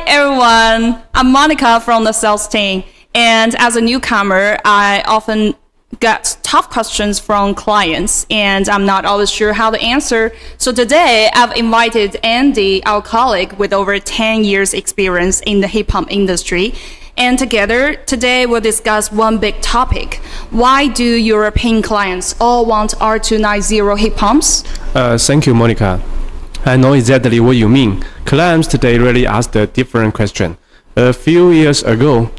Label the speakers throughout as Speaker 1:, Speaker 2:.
Speaker 1: everyone. I'm Monica from the sales team. And as a newcomer, I often get tough questions from clients, and I'm not always sure how to answer. So today, I've invited Andy, our colleague with over 10 years experience in the heat pump industry. And together, today we'll discuss one big topic. Why do European clients all want R290 heat pumps?
Speaker 2: Thank you, Monica. I know exactly what you mean. Clients today really ask a different question. A few years ago,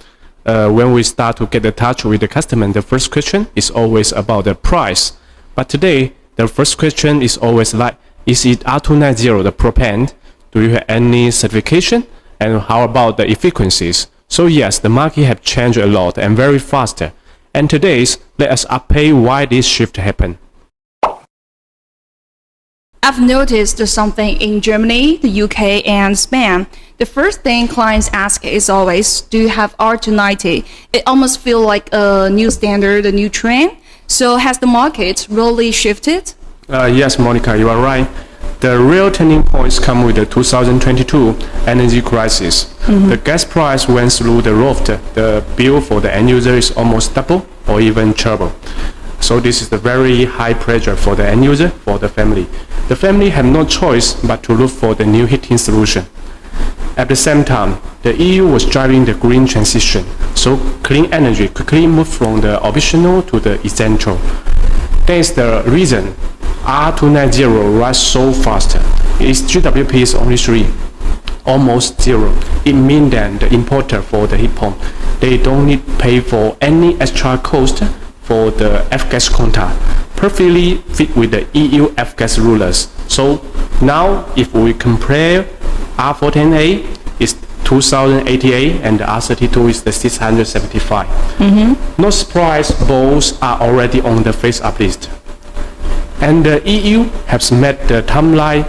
Speaker 2: when we start to get in touch with the customer, the first question is always about the price. But today, the first question is always like, is it R290, the propane? Do you have any certification? And how about the efficiencies? So yes, the market have changed a lot and very fast. And today's, let us unpack why this shift happened.
Speaker 1: I've noticed something in Germany, the UK, and Spain. The first thing clients ask is always, do you have R290? It almost feels like a new standard, a new trend. So has the market really shifted?
Speaker 2: Yes, Monica, you are right. The real turning points come with the 2022 energy crisis. The gas price went through the roof. The bill for the end user is almost double or even triple. So this is the very high pressure for the end user, for the family. The family have no choice but to look for the new heating solution. At the same time, the EU was driving the green transition, so clean energy quickly moved from the optional to the essential. That is the reason R290 rise so fast. Its GWP is only 3, almost 0. It means that the importer for the heat pump, they don't need to pay for any extra cost for the F-gas quota, perfectly fit with the EU F-gas rulers. So now if we compare R410A is 2088 and the R32 is the 675. No surprise, both are already on the face-up list. And the EU has made the timeline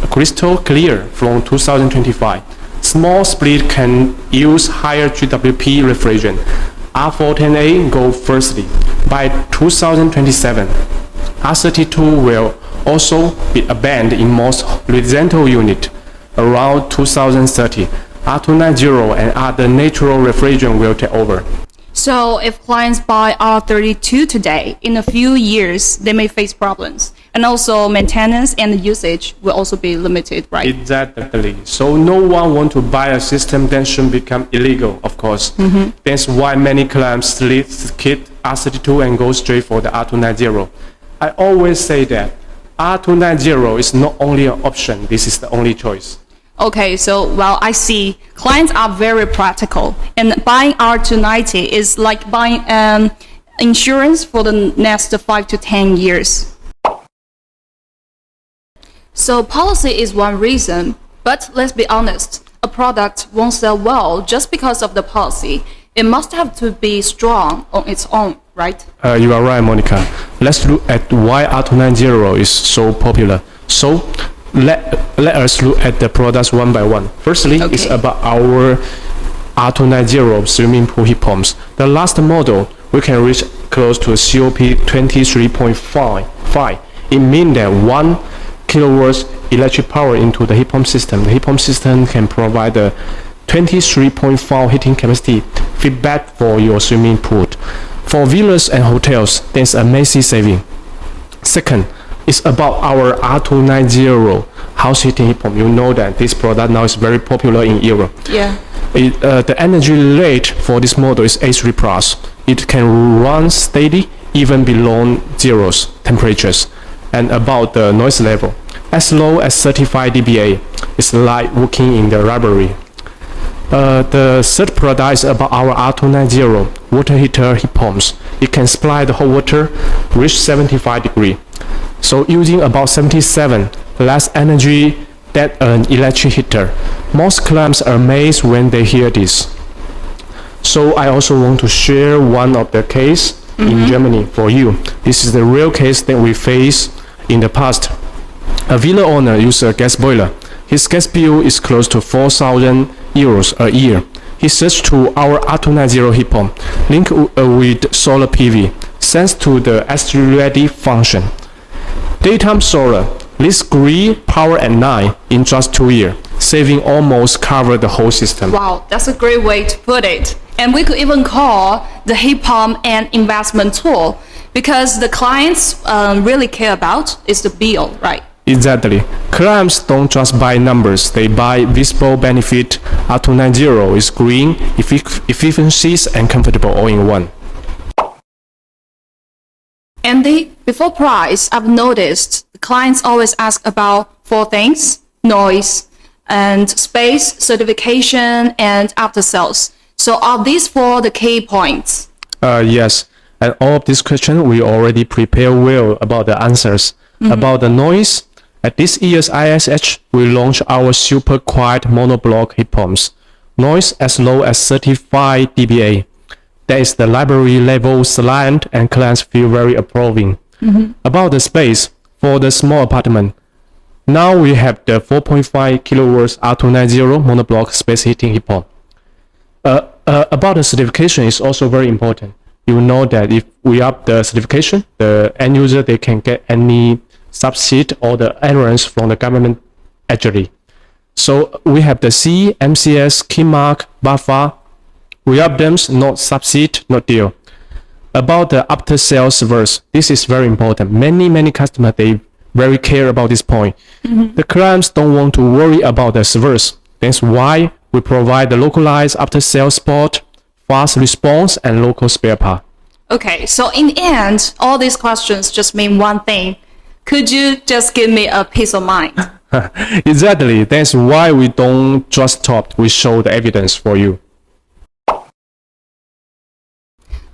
Speaker 2: crystal clear from 2025. Small split can use higher GWP refrigerant. R410A go firstly. By 2027, R32 will also be abandoned in most residential units. Around 2030, R290 and other natural refrigerant will take over.
Speaker 1: So if clients buy R32 today, in a few years, they may face problems. And also maintenance and usage will also be limited, right?
Speaker 2: Exactly. So no one wants to buy a system that should become illegal, of course. That's why many clients skip R32 and go straight for the R290. I always say that R290 is not only an option, this is the only choice.
Speaker 1: Okay, so well, I see clients are very practical, and buying R290 is like buying insurance for the next 5 to 10 years. So policy is one reason, but let's be honest, a product won't sell well just because of the policy. It must have to be strong on its own, right?
Speaker 2: You are right, Monica. Let's look at why R290 is so popular. So let us look at the products one by one. Firstly, it's about our R290 swimming pool heat pumps. The last model, we can reach close to COP 23.5. It means that 1 kilowatts electric power into the heat pump system. The heat pump system can provide a 23.4 heating capacity feedback for your swimming pool. For villas and hotels, there's a massive saving. Second, it's about our R290 house heating heat pump. You know that this product now is very popular in Europe.
Speaker 1: Yeah.
Speaker 2: The energy rate for this model is A3+. It can run steady even below zero temperatures. And about the noise level, as low as 35 dBA. It's like walking in the library. The third product is about our R290 water heater heat pumps. It can supply the hot water, reach 75 degrees. So using about 77 less energy than an electric heater. Most clients are amazed when they hear this. So I also want to share one of the case in Germany for you. This is the real case that we faced in the past. A villa owner used a gas boiler. His gas bill is close to 4,000 euros a year. He switched to our R290 heat pump, linked with solar PV, thanks to the S3-ready function. Daytime solar, this grew power at night in just 2 years. saving almost cover the whole system.
Speaker 1: Wow, that's a great way to put it. And we could even call the heat pump an investment tool because the clients really care about is the bill, right?
Speaker 2: Exactly. Clients don't just buy numbers, they buy visible benefit. R290 is green, efficiencies, and comfortable all in one.
Speaker 1: Andy, before price, I've noticed the clients always ask about four things: noise, and space, certification, and after sales. So are these four the key points?
Speaker 2: Yes. And all of these questions we already prepare well about the answers. About the noise, at this year's ISH, we launched our super quiet monoblock heat pumps. Noise as low as 35 dBA. That is the library level silent and clients feel very approving. About the space, for the small apartment, now we have the 4.5 kilowatts R290 monoblock space heating heat pump. About the certification is also very important. You know that if we up the certification, the end user, they can get any subsidy or the allowance from the government actually. So we have the C, MCS, KeyMark, BAFA. We up them, not subsidy, not deal. About the after sales service, this is very important. Many customers, they very care about this point. The clients don't want to worry about the service. That's why we provide the localized after sales support, fast response, and local spare part.
Speaker 1: Okay, so in the end, all these questions just mean one thing. Could you just give me a peace of mind?
Speaker 2: Exactly. That's why we don't just talk, we show the evidence for you.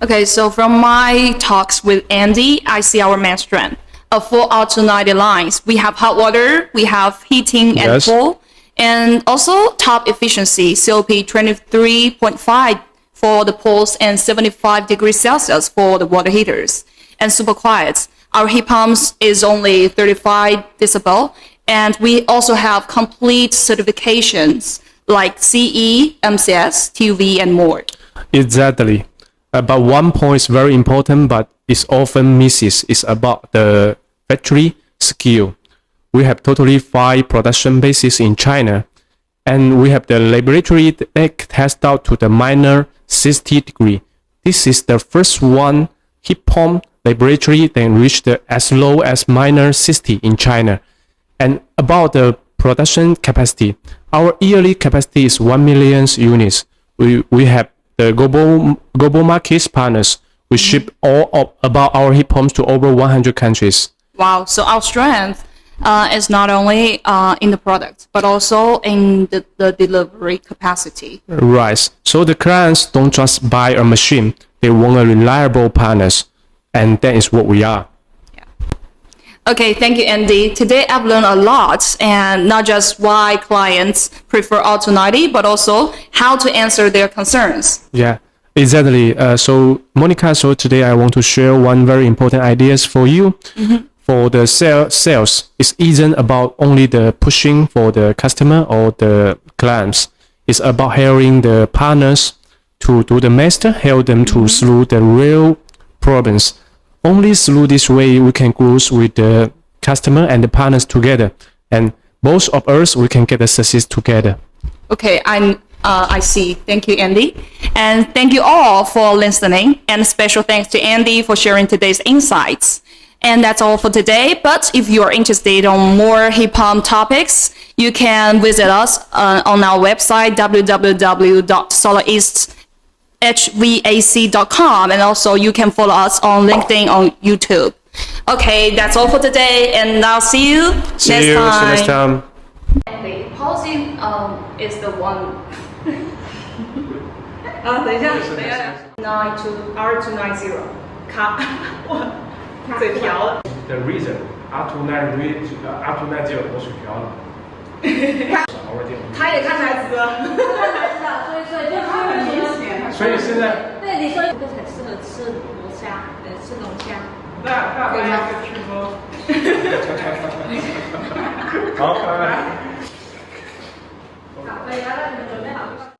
Speaker 1: Okay, so from my talks with Andy, I see our main strength. Of 4 R290 lines, we have hot water, we have heating and cool, and also top efficiency, COP 23.5 for the pools and 75 degrees Celsius for the water heaters. And super quiet. Our heat pumps is only 35 decibel, and we also have complete certifications like CE, MCS, TUV, and more.
Speaker 2: Exactly. But one point is very important, but it's often misses, is about the factory skill. We have totally 5 production bases in China, and we have the laboratory that test out to the minor 60 degree. This is the first one heat pump laboratory that reached as low as minor 60 in China. And about the production capacity, our yearly capacity is 1 million units. We have the global markets partners. We ship all of about our heat pumps to over 100 countries.
Speaker 1: Wow, so our strength is not only in the product, but also in the delivery capacity.
Speaker 2: Right. So the clients don't just buy a machine, they want a reliable partners. And that is what we are.
Speaker 1: Yeah. Okay, thank you, Andy. Today I've learned a lot, and not just why clients prefer R290, but also how to answer their concerns.
Speaker 2: Yeah, exactly. So Monica, so today I want to share one very important ideas for you. For the sales, it isn't about only the pushing for the customer or the clients. It's about hiring the partners to do the master, help them to through the real problems. Only through this way we can grow with the customer and the partners together, and both of us we can get the success together.
Speaker 1: Okay, I see. Thank you, Andy, and thank you all for listening. And special thanks to Andy for sharing today's insights. And that's all for today. But if you are interested on more heat pump topics, you can visit us on our website www.SolarEastHVAC.com, and also you can follow us on LinkedIn, on YouTube. Okay, that's all for today, and I'll see you next time.
Speaker 2: See you next time.
Speaker 1: The policy is the one. 等一下，92 R290 卡我嘴瓢了。
Speaker 2: The reason R290 都水瓢了。
Speaker 1: 他也看台词了。
Speaker 2: 所以现在
Speaker 3: 对你说这个很适合吃龙虾，吃龙虾。
Speaker 2: 那我要去说。好，拜拜。
Speaker 3: 好，可以了，那你们准备好。